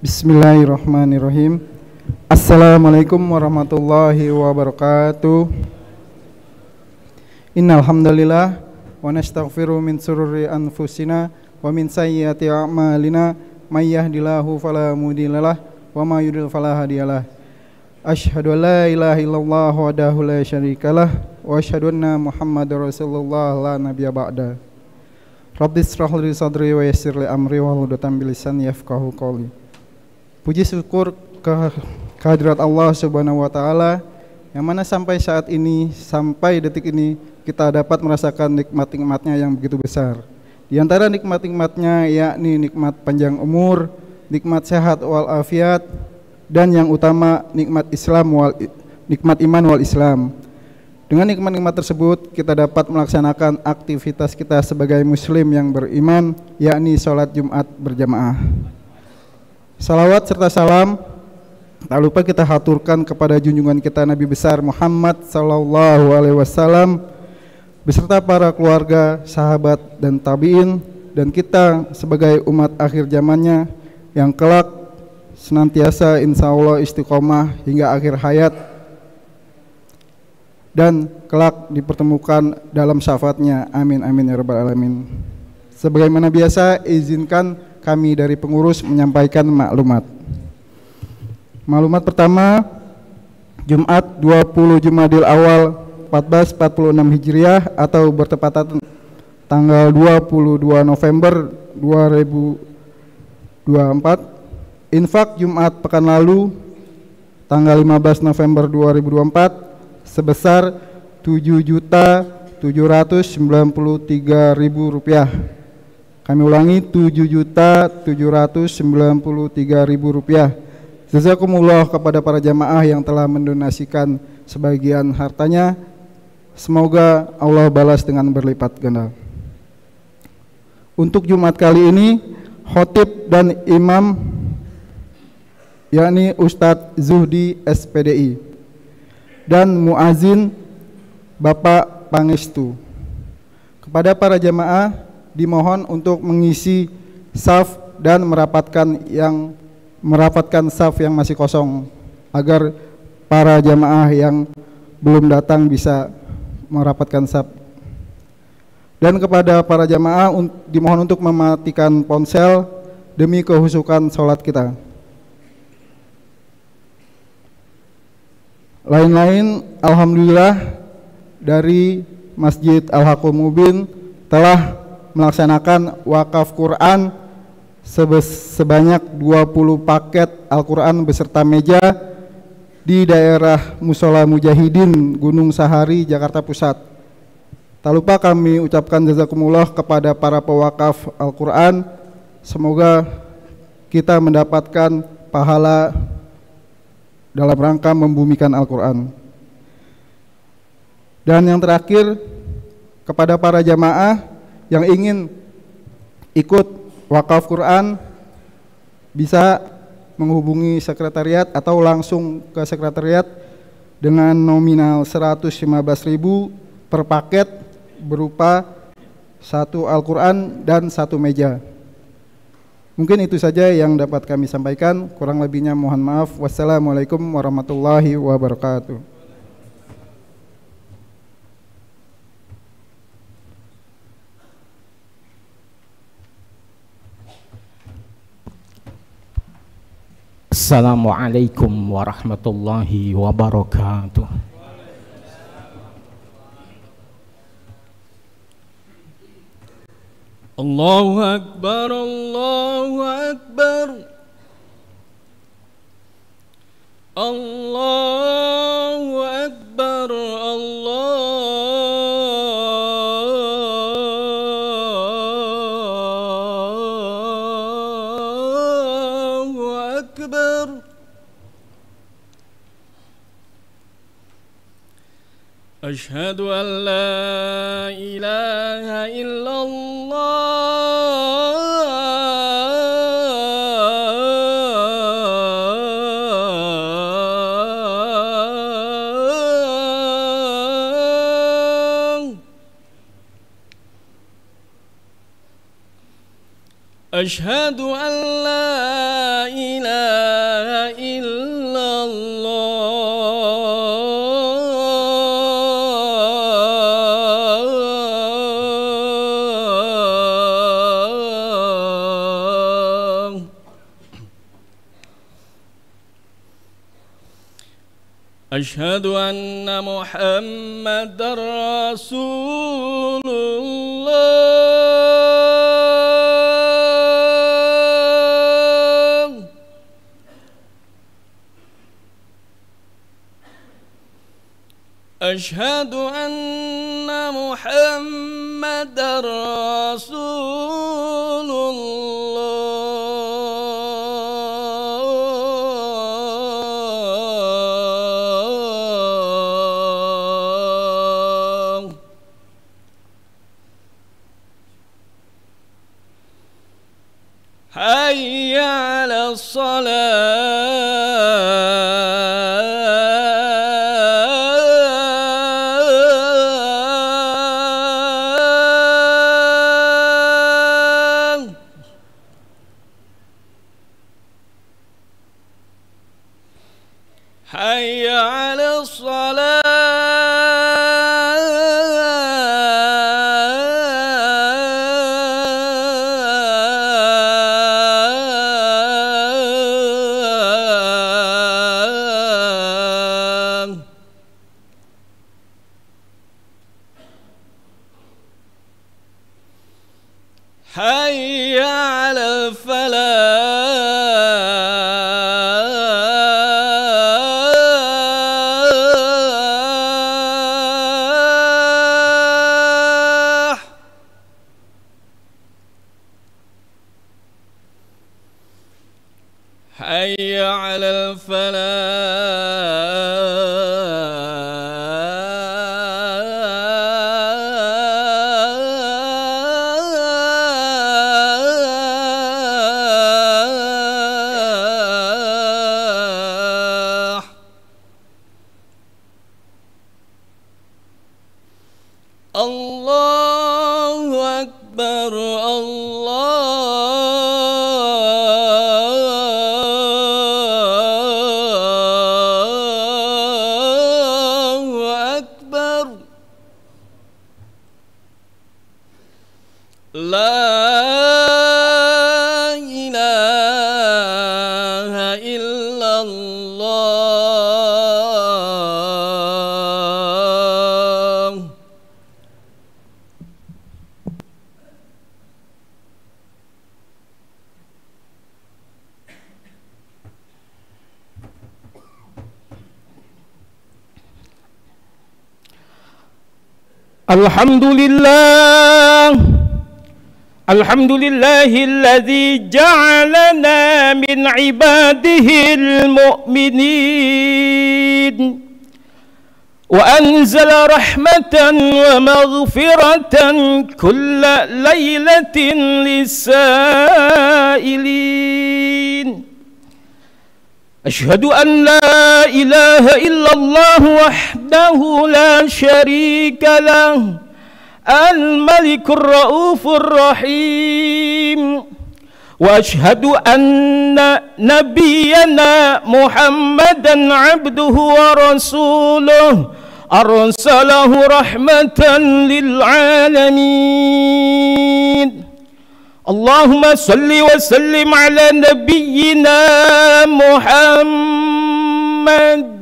Bismillahirrahmanirrahim. Assalamualaikum warahmatullahi wabarakatuh. Innal hamdalillah wa nastaghfiru min shururi anfusina wa min sayyiati a'malina may yahdihillahu fala mudhillalah wa may yudhlil fala hadiyalah. Asyhadu an la ilaha illallah wahdahu la syarikalah wa asyhadu anna Muhammadar Rasulullah la nabiyya ba'da. Rabbis shrah li sadri wa yassir li amri wahlul 'uqdatam min lisani yafqahu qawli. Puji syukur kehadirat Allah Subhanahu wa taala yang mana sampai saat ini, sampai detik ini kita dapat merasakan nikmat-nikmatnya yang begitu besar. Di antara nikmat-nikmatnya yakni nikmat panjang umur, nikmat sehat wal afiat, dan yang utama nikmat nikmat iman wal Islam. Dengan nikmat-nikmat tersebut kita dapat melaksanakan aktivitas kita sebagai muslim yang beriman, yakni sholat Jumat berjamaah. Salawat serta salam tak lupa kita haturkan kepada junjungan kita Nabi besar Muhammad sallallahu alaihi wasallam beserta para keluarga, sahabat dan tabi'in, dan kita sebagai umat akhir zamannya yang kelak senantiasa insyaallah istiqomah hingga akhir hayat dan kelak dipertemukan dalam syafaatnya. Amin amin ya rabbal alamin. Sebagaimana biasa, izinkan kami dari pengurus menyampaikan maklumat. Maklumat pertama, Jumat 20 Jumadil Awal 1446 Hijriah atau bertepatan tanggal 22 November 2024. Infak Jumat pekan lalu tanggal 15 November 2024 sebesar Rp7.793.000. Kami ulangi, Rp7.793.000. Jazakumullah kepada para jamaah yang telah mendonasikan sebagian hartanya. Semoga Allah balas dengan berlipat ganda. Untuk Jumat kali ini, khotib dan imam yakni Ustadz Zuhdi SPDI dan muazin Bapak Pangestu. Kepada para jamaah dimohon untuk mengisi saf dan merapatkan saf yang masih kosong agar para jamaah yang belum datang bisa merapatkan saf. Dan kepada para jamaah dimohon untuk mematikan ponsel demi kehusukan sholat kita. Lain-lain, alhamdulillah dari Masjid Al-Haqqul Mubin telah melaksanakan wakaf Quran sebanyak 20 paket Al-Quran beserta meja di daerah Musola Mujahidin Gunung Sahari, Jakarta Pusat. Tak lupa kami ucapkan jazakumullah kepada para pewakaf Al-Quran. Semoga kita mendapatkan pahala dalam rangka membumikan Al-Quran. Dan yang terakhir, kepada para jamaah yang ingin ikut wakaf Quran bisa menghubungi sekretariat atau langsung ke sekretariat dengan nominal 115.000 per paket berupa 1 Al-Quran dan 1 meja. Mungkin itu saja yang dapat kami sampaikan, kurang lebihnya mohon maaf. Wassalamualaikum warahmatullahi wabarakatuh. Assalamualaikum warahmatullahi wabarakatuh. Allahu Akbar, Allahu Akbar, Allahu Akbar, Allahu Akbar. Asyhadu an la ilaha illallah. Asyhadu an la ilaha أشهد أن محمد رسول الله. أشهد أن محمد رسول الله. حي على الصلاة. حي على الصلاة. حي على الفلاح. حي على الفلاح. الله أكبر الله أكبر. لا إله إلا الله. الحمد لله الذي جعلنا من عباده المؤمنين وأنزل رحمة ومغفرة كل ليلة للسائلين. أشهد أن لا إله إلا الله وحده لا شريك له الملك الرؤوف الرحيم. وأشهد أن نبينا محمدا عبده ورسوله أرسله رحمة للعالمين. اللهم صل وسلم على نبينا محمد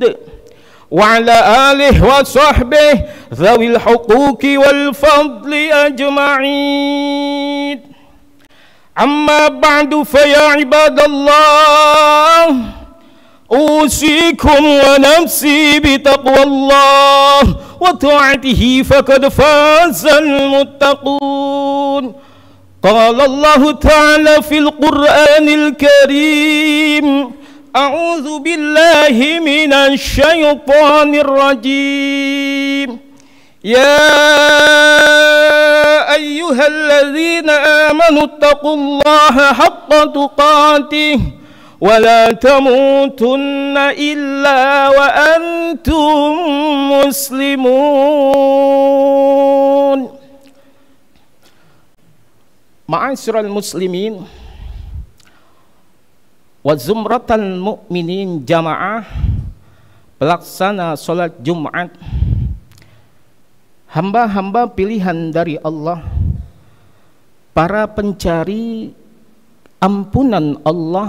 وعلى آله وصحبه ذوي الحقوق والفضل أجمعين. أما بعد فيا عباد الله أوصيكم ونفسي بتقوى الله وطاعته فقد فاز المتقون. قال الله تعالى في القرآن الكريم: أعوذ بالله من الشيطان الرجيم. يا أيها الذين آمنوا اتقوا الله حق تقاته ولا تموتن إلا وأنتم مسلمون. Ma'asyiral muslimin wa zumratal mu'minin jamaah pelaksana salat Jumat, hamba-hamba pilihan dari Allah, para pencari ampunan Allah,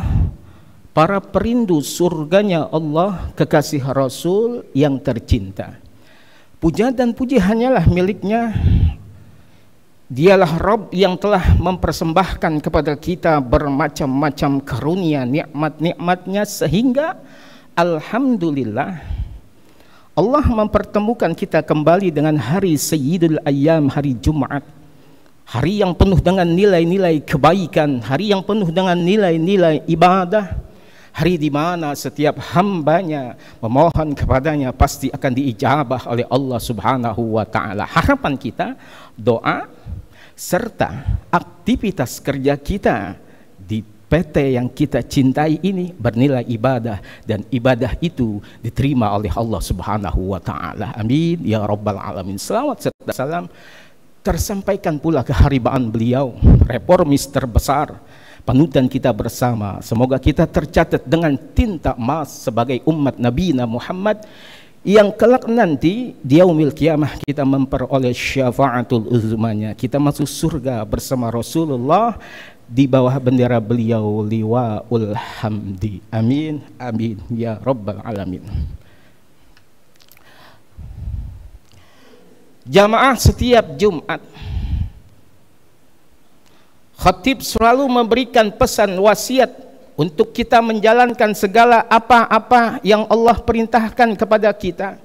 para perindu surganya Allah, kekasih Rasul yang tercinta. Puja dan puji hanyalah miliknya. Dialah Rabb yang telah mempersembahkan kepada kita bermacam-macam karunia nikmat-nikmatnya, sehingga alhamdulillah Allah mempertemukan kita kembali dengan hari Sayyidul Ayyam, hari Jumat, hari yang penuh dengan nilai-nilai kebaikan, hari yang penuh dengan nilai-nilai ibadah, hari di mana setiap hambanya memohon kepadanya pasti akan diijabah oleh Allah Subhanahu wa Ta'ala. Harapan kita, doa serta aktivitas kerja kita di PT yang kita cintai ini bernilai ibadah, dan ibadah itu diterima oleh Allah Subhanahu wa Ta'ala. Amin ya rabbal alamin. Selawat serta salam tersampaikan pula keharibaan beliau, reformis terbesar, panutan kita bersama. Semoga kita tercatat dengan tinta emas sebagai umat Nabi Muhammad, yang kelak nanti di yaumil kiamah kita memperoleh syafaatul uzmanya. Kita masuk surga bersama Rasulullah di bawah bendera beliau, liwaul hamdi. Amin amin ya rabbal alamin. Jamaah setiap Jumat, khatib selalu memberikan pesan wasiat untuk kita menjalankan segala apa-apa yang Allah perintahkan kepada kita,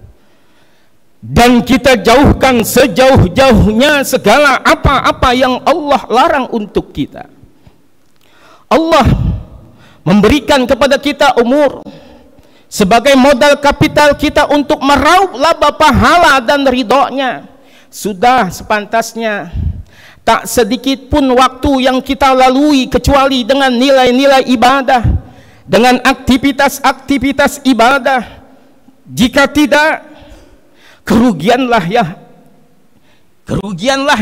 dan kita jauhkan sejauh-jauhnya segala apa-apa yang Allah larang untuk kita. Allah memberikan kepada kita umur sebagai modal kapital kita untuk meraup laba pahala dan ridhonya. Sudah sepantasnya, tak sedikit pun waktu yang kita lalui kecuali dengan nilai-nilai ibadah, dengan aktivitas-aktivitas ibadah. Jika tidak, kerugianlah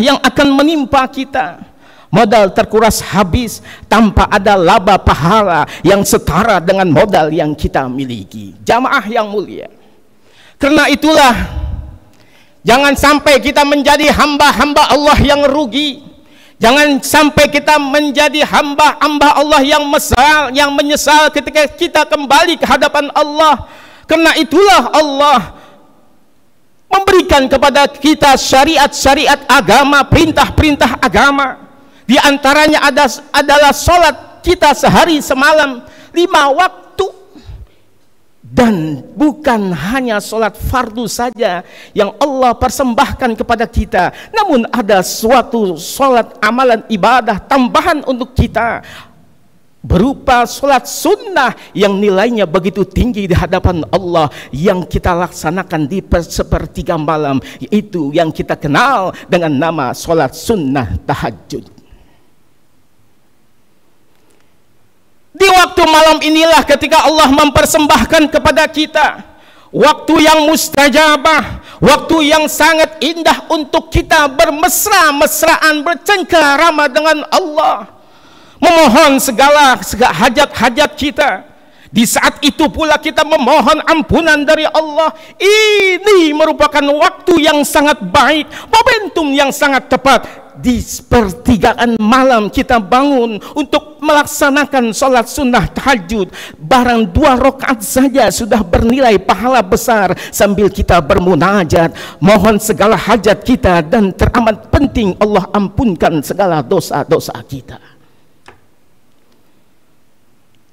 yang akan menimpa kita. Modal terkuras habis tanpa ada laba pahala yang setara dengan modal yang kita miliki. Jamaah yang mulia, karena itulah jangan sampai kita menjadi hamba-hamba Allah yang rugi. Jangan sampai kita menjadi hamba-hamba Allah yang menyesal ketika kita kembali ke hadapan Allah. Karena itulah Allah memberikan kepada kita syariat-syariat agama, perintah-perintah agama. Di antaranya adalah sholat kita sehari semalam 5 waktu. Dan bukan hanya sholat fardu saja yang Allah persembahkan kepada kita, namun ada suatu sholat amalan ibadah tambahan untuk kita, berupa sholat sunnah yang nilainya begitu tinggi di hadapan Allah, yang kita laksanakan di sepertiga malam, yaitu yang kita kenal dengan nama sholat sunnah tahajud. Di waktu malam inilah ketika Allah mempersembahkan kepada kita waktu yang mustajabah, waktu yang sangat indah untuk kita bermesra-mesraan, bercengkerama dengan Allah, memohon segala hajat-hajat kita. Di saat itu pula kita memohon ampunan dari Allah. Ini merupakan waktu yang sangat baik, momentum yang sangat tepat. Di sepertigaan malam kita bangun untuk melaksanakan sholat sunnah tahajud. Barang 2 rakaat saja sudah bernilai pahala besar, sambil kita bermunajat, mohon segala hajat kita, dan teramat penting Allah ampunkan segala dosa-dosa kita.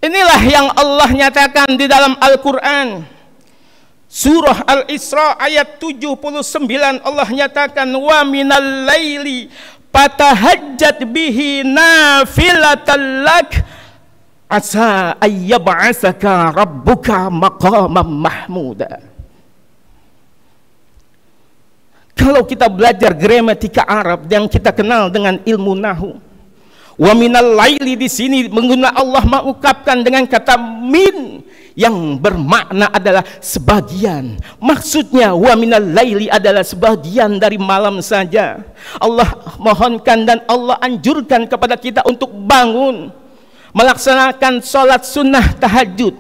Inilah yang Allah nyatakan di dalam Al-Quran. Surah Al-Isra ayat 79, Allah nyatakan, wa minal laili fatahajjat bihi nafilatan lak asa ayyab'asaka rabbuka maqaman mahmuda. Kalau kita belajar gramatika Arab yang kita kenal dengan ilmu nahu, wa minal laili di sini menggunakan Allah mengungkapkan dengan kata min yang bermakna adalah sebagian. Maksudnya wa minal laili adalah sebagian dari malam saja. Allah mohonkan dan Allah anjurkan kepada kita untuk bangun melaksanakan sholat sunnah tahajud.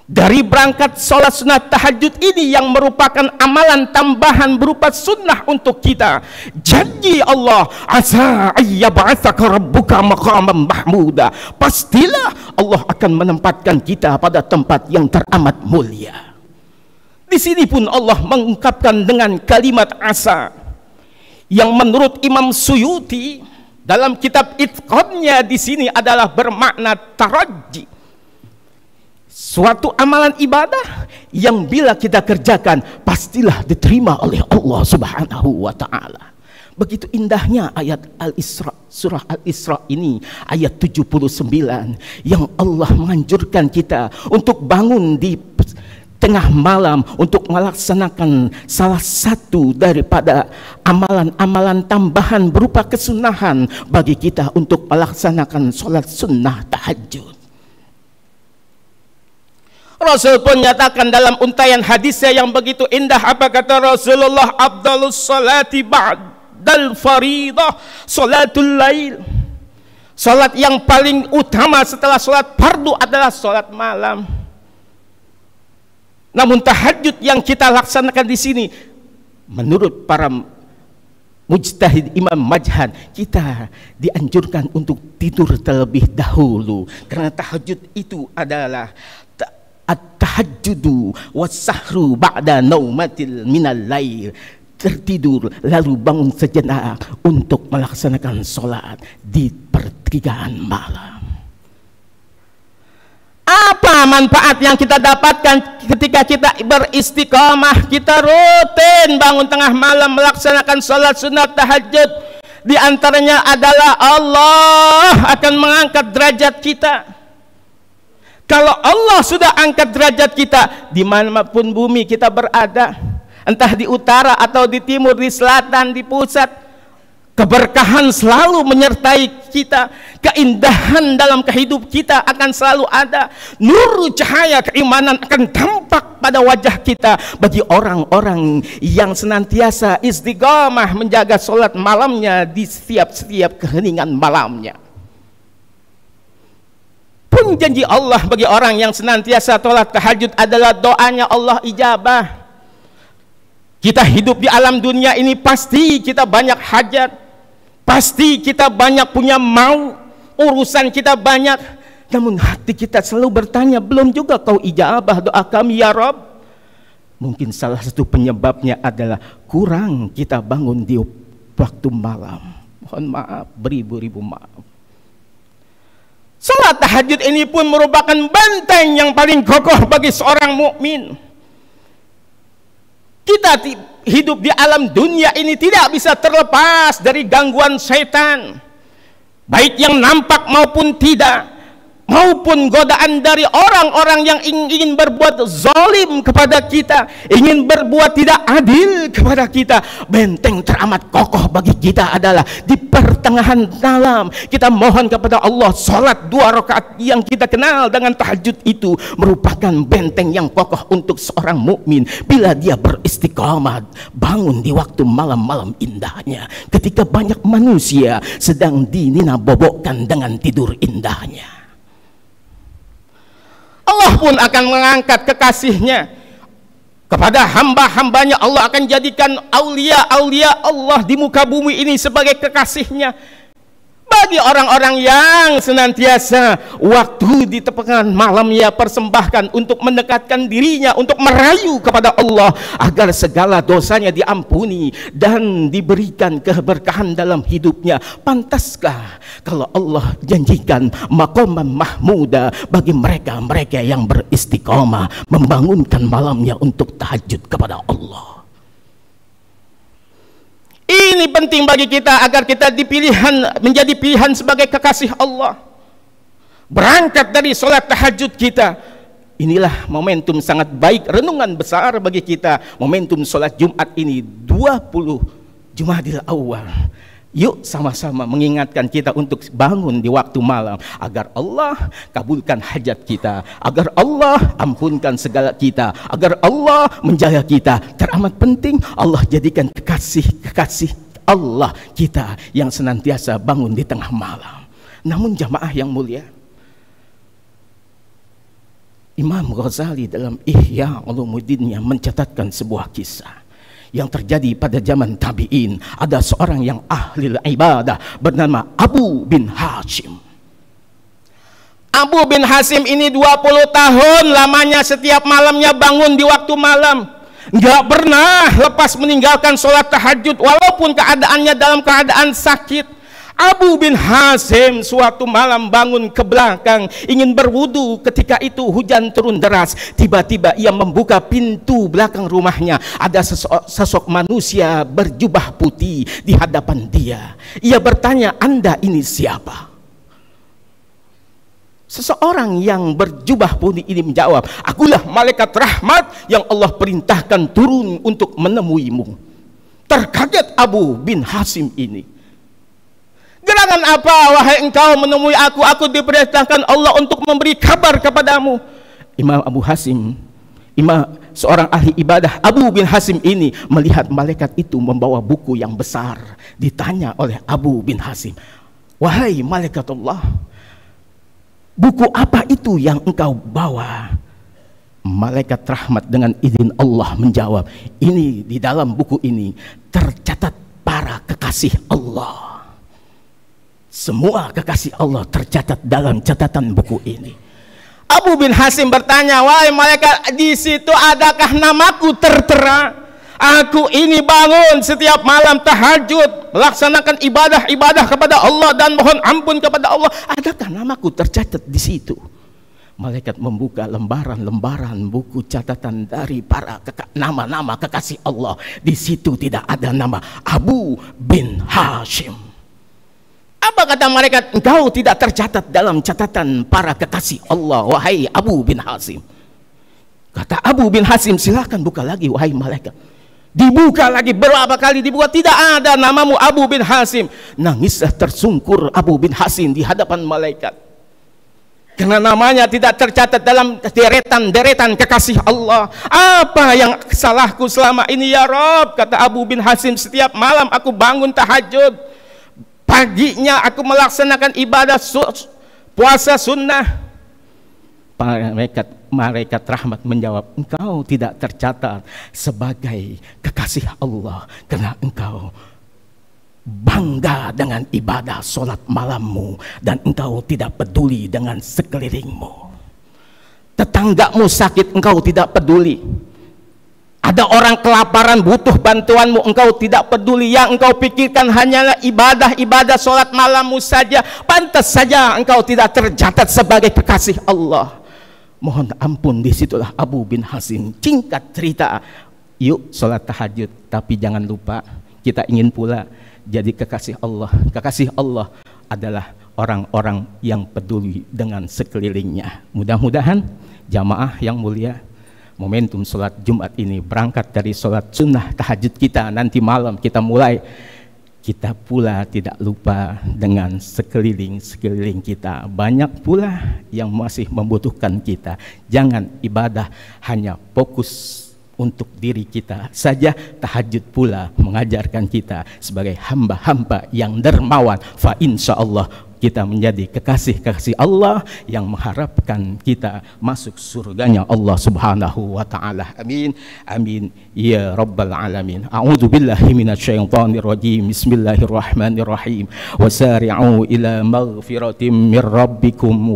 Dari berangkat sholat sunat tahajud ini yang merupakan amalan tambahan berupa sunnah untuk kita. Janji Allah, asa ayyab'atsaka rabbuka maqaman mahmuda. Pastilah Allah akan menempatkan kita pada tempat yang teramat mulia. Di sini pun Allah mengungkapkan dengan kalimat asa, yang menurut Imam Suyuti dalam kitab Itqannya di sini adalah bermakna taraji. Suatu amalan ibadah yang bila kita kerjakan pastilah diterima oleh Allah Subhanahu wa taala. Begitu indahnya ayat Al-Isra, surah Al-Isra ini ayat 79 yang Allah menganjurkan kita untuk bangun di tengah malam untuk melaksanakan salah satu daripada amalan-amalan tambahan berupa kesunahan bagi kita untuk melaksanakan sholat sunnah tahajud. Rasul pun nyatakan dalam untayan hadisnya yang begitu indah, apa kata Rasulullah? Afdalus salati ba'dal faridah salatul lail. Salat yang paling utama setelah salat fardu adalah salat malam. Namun tahajud yang kita laksanakan di sini menurut para mujtahid Imam Majhan, kita dianjurkan untuk tidur terlebih dahulu, karena tahajud itu adalah at-tahajjudu was-sahru ba'da naumatil minal lail. Tertidur lalu bangun sejenak untuk melaksanakan sholat di pertigaan malam. Apa manfaat yang kita dapatkan ketika kita beristiqamah, kita rutin bangun tengah malam melaksanakan sholat sunat tahajud? Di antaranya adalah Allah akan mengangkat derajat kita. Kalau Allah sudah angkat derajat kita, dimanapun bumi kita berada, entah di utara atau di timur, di selatan, di pusat, keberkahan selalu menyertai kita, keindahan dalam kehidupan kita akan selalu ada, nur cahaya keimanan akan tampak pada wajah kita bagi orang-orang yang senantiasa istiqamah menjaga sholat malamnya di setiap keheningan malamnya. Pun janji Allah bagi orang yang senantiasa sholat tahajud adalah doanya Allah ijabah. Kita hidup di alam dunia ini pasti kita banyak hajat, pasti kita banyak punya mau, urusan kita banyak, namun hati kita selalu bertanya, belum juga kau ijabah doa kami ya Rabb? Mungkin salah satu penyebabnya adalah kurang kita bangun di waktu malam. Mohon maaf, beribu-ribu maaf. Salat tahajud ini pun merupakan benteng yang paling kokoh bagi seorang mukmin. Kita hidup di alam dunia ini tidak bisa terlepas dari gangguan setan, baik yang nampak maupun tidak, maupun godaan dari orang-orang yang ingin berbuat zalim kepada kita, ingin berbuat tidak adil kepada kita. Benteng teramat kokoh bagi kita adalah di pertengahan malam kita mohon kepada Allah. Salat 2 rakaat yang kita kenal dengan tahajud itu merupakan benteng yang kokoh untuk seorang mukmin bila dia beristiqamah bangun di waktu malam-malam indahnya, ketika banyak manusia sedang dinina-bobokkan dengan tidur indahnya. Allah pun akan mengangkat kekasihnya kepada hamba-hambanya. Allah akan jadikan aulia-aulia Allah di muka bumi ini sebagai kekasihnya. Bagi orang-orang yang senantiasa waktu di tepengan malam ia persembahkan untuk mendekatkan dirinya, untuk merayu kepada Allah agar segala dosanya diampuni dan diberikan keberkahan dalam hidupnya. Pantaskah kalau Allah janjikan maqaman mahmuda bagi mereka-mereka yang beristiqamah membangunkan malamnya untuk tahajud kepada Allah. Ini penting bagi kita agar kita menjadi pilihan sebagai kekasih Allah. Berangkat dari sholat tahajud kita, inilah momentum sangat baik, renungan besar bagi kita. Momentum sholat Jumat ini 20 Jumadil Awal. Yuk sama-sama mengingatkan kita untuk bangun di waktu malam agar Allah kabulkan hajat kita, agar Allah ampunkan segala kita, agar Allah menjaga kita. Teramat penting Allah jadikan kekasih Allah kita yang senantiasa bangun di tengah malam. Namun jamaah yang mulia, Imam Ghazali dalam Ihya Ulumuddinnya mencatatkan sebuah kisah yang terjadi pada zaman tabi'in. Ada seorang yang ahli ibadah bernama Abu bin Hashim. Abu bin Hashim ini 20 tahun lamanya setiap malamnya bangun di waktu malam, nggak pernah lepas meninggalkan sholat tahajud walaupun keadaannya dalam keadaan sakit. Abu bin Hashim suatu malam bangun ke belakang ingin berwudu. Ketika itu hujan turun deras. Tiba-tiba ia membuka pintu belakang rumahnya. Ada sosok manusia berjubah putih di hadapan dia. Ia bertanya, "Anda ini siapa?" Seseorang yang berjubah putih ini menjawab, "Akulah malaikat rahmat yang Allah perintahkan turun untuk menemuimu." Terkaget Abu bin Hashim ini. "Gerangan apa wahai engkau menemui aku? Aku diperintahkan Allah untuk memberi kabar kepadamu." Imam Abu Hashim, seorang ahli ibadah Abu bin Hashim ini melihat malaikat itu membawa buku yang besar. Ditanya oleh Abu bin Hashim, "Wahai malaikat Allah, buku apa itu yang engkau bawa?" Malaikat rahmat dengan izin Allah menjawab, "Ini di dalam buku ini tercatat para kekasih Allah. Semua kekasih Allah tercatat dalam catatan buku ini." Abu bin Hashim bertanya, "Wahai malaikat, di situ adakah namaku tertera? Aku ini bangun setiap malam tahajud, melaksanakan ibadah-ibadah kepada Allah dan mohon ampun kepada Allah. Adakah namaku tercatat di situ?" Malaikat membuka lembaran-lembaran buku catatan dari para nama-nama kekasih Allah. Di situ tidak ada nama Abu bin Hashim. Apa kata malaikat? "Engkau tidak tercatat dalam catatan para kekasih Allah, wahai Abu bin Hashim." Kata Abu bin Hashim, "Silakan buka lagi wahai malaikat." Dibuka lagi, berapa kali dibuka, tidak ada namamu Abu bin Hashim. Nangislah tersungkur Abu bin Hashim di hadapan malaikat, karena namanya tidak tercatat dalam deretan kekasih Allah. "Apa yang salahku selama ini ya Rob?" Kata Abu bin Hashim, "Setiap malam aku bangun tahajud, paginya aku melaksanakan ibadah puasa sunnah." Malaikat rahmat menjawab, "Engkau tidak tercatat sebagai kekasih Allah karena engkau bangga dengan ibadah sholat malammu dan engkau tidak peduli dengan sekelilingmu. Tetanggamu sakit, engkau tidak peduli. Ada orang kelaparan butuh bantuanmu, engkau tidak peduli. Yang engkau pikirkan hanyalah ibadah-ibadah sholat malammu saja. Pantas saja engkau tidak tercatat sebagai kekasih Allah." Mohon ampun, disitulah Abu bin Hashim. Singkat cerita, yuk sholat tahajud, tapi jangan lupa kita ingin pula jadi kekasih Allah. Kekasih Allah adalah orang-orang yang peduli dengan sekelilingnya. Mudah-mudahan jamaah yang mulia, momentum sholat Jumat ini berangkat dari sholat sunnah tahajud kita nanti malam kita mulai, kita pula tidak lupa dengan sekeliling kita. Banyak pula yang masih membutuhkan kita. Jangan ibadah hanya fokus untuk diri kita saja. Tahajud pula mengajarkan kita sebagai hamba-hamba yang dermawan. Fa insya Allah kita menjadi kekasih-kekasih Allah yang mengharapkan kita masuk surganya Allah subhanahu wa ta'ala. Amin, amin, ya rabbal alamin. A'udzu billahi minasyaitonir rajim. Bismillahirrahmanirrahim. Wasari'u ila maghfiratin mir rabbikum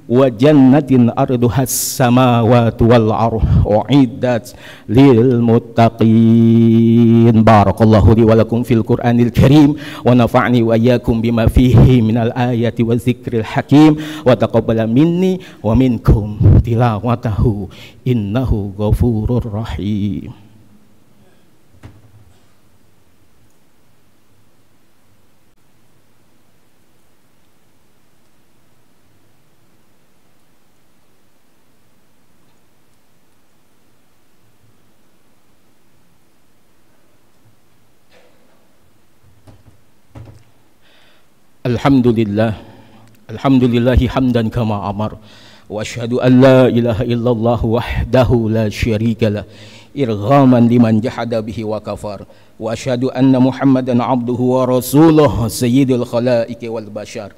wa jannatin arduhas samawati wal ardh uiddat lil muttaqin. Barakallahu li wa lakum fil Qur'anil Karim wa nafa'ni wa iyyakum bima fihi minal ayati wa dzikril hakim wa taqabbala minni wa minkum tilawatahu innahu ghafurur rahim. Alhamdulillah, alhamdulillahi hamdan kama amar, wa asyhadu an la ilaha illallah wahdahu la syarika lah, irghaman liman jahada bihi wa kafar, wa asyhadu anna Muhammadan abduhu wa rasuluh sayyidul khalaiqi wal bashar.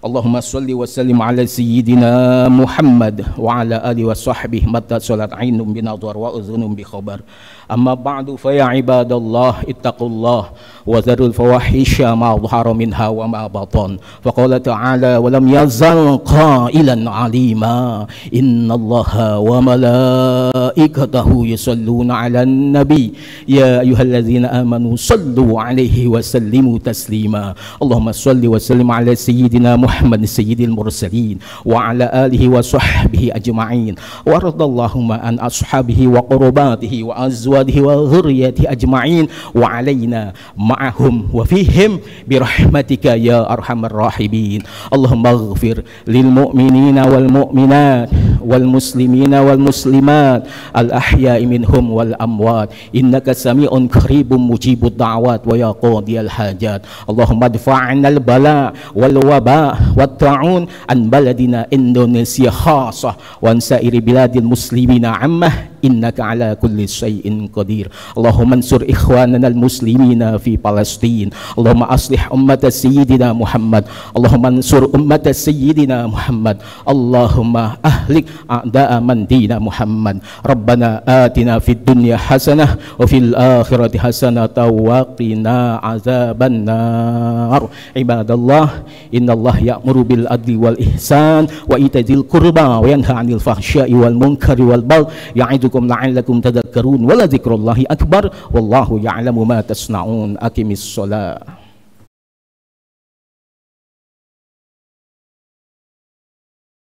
Allahumma salli wa sallim ala sayyidina Muhammad wa ala alihi wa sahbihi mata salat ainum binadhar wa uzunum bi khabar. Amma ba'du fa ya ibadallah ittaqullah wa zarul fawahisha ma dhahara minha wa ma batan. Fa qala ta'ala wa lam yazal qailan alima innallaha wa malaikatahu yusalluna 'alan nabi ya ayyuhalladzina amanu sallu 'alaihi wa sallimu taslima. Allahumma salli wa sallim ala sayyidina Muhammad sayyidil mursalin wa ala alihi wa sahbihi ajma'in wa radallahumma an ashabihi wa qurabatihi wa azwajihi wa dhurriyyatihi ajma'in wa alaina ma'ahum wa fihim birahmatika ya arhamar rahimin. Allahumma ighfir lil mu'minina wal mu'minat wal muslimina wal muslimat al ahya'i minhum wal amwat innaka sami'un qaribun mujibud da'wat wa ya qadiyal hajat. Allahumma adfa'na al bala wal waba wat ta'un an baladina Indonesia khasah wa an sa'iri biladil muslimina ammah innaka ala kulli syai'in qadir. Allahumma ansur ikhwanana al-muslimina fi Palestin. Allahumma aslih ummata sayyidina Muhammad. Allahumma ansur ummata sayyidina Muhammad. Allahumma ahlik a'da'a man dina Muhammad. Rabbana atina fid dunya hasanah wa fil akhirati hasanah wa qina azaban nar. Ibadallah, innallaha ya'muru bil adli wal ihsan wa itadzil qurba wa yanha 'anil fahsya'i wal munkari wal baghi ya'idukum la'allakum tadhakkarun wa la dzikrullahi akbar wallahu ya'lamu ma tasna'un. Aqimis shalah.